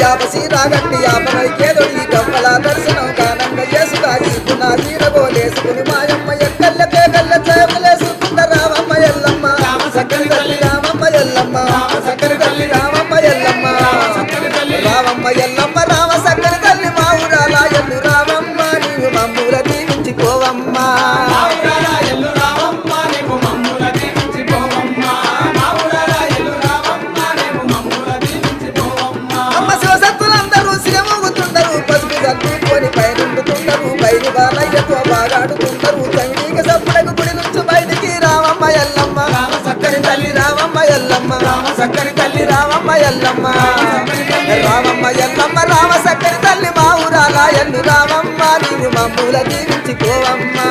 యాపసి రాగట్టి యాపనైకేదొడి గవ్వల దర్శనం కానంగా చేసుకాయి పునాదీరగోలేసుకుని మాయమ్మ ఎక్కల్లకే కళ్ళ చేపలేసుకున్న రామమ్మ ఎల్లమ్మ సక్కని తల్లి రామమ్మ ఎల్లమ్మ సక్కని తల్లి రామమ్మ ఎల్లమ్మ రామమ్మ ఎల్లమ్మ రామ సక్కని తల్లి మా ఊరాల ఎల్లు రామమ్మ నీవు మమ్ముల దీవించిపోవమ్మా అమ్మ శివసత్తులందరూ శివమూగుతుండరు పసుపు చల్లుకొని పైనుండుతుండరు బయలు బాలయ్యతో బాగాడుతుండరు చండీక సప్పుడకు గుడి నుంచి బయటికి రామమ్మ ఎల్లమ్మ సక్కని తల్లి రామమ్మ ఎల్లమ్మ సక్కని తల్లి రామమ్మ ఎల్లమ్మ రామమ్మ ఎల్లమ్మ రామ సక్కని తల్లి మా ఊరాల ఎల్లు రామమ్మ నీవు మమ్ముల దీవించిపోవమ్మా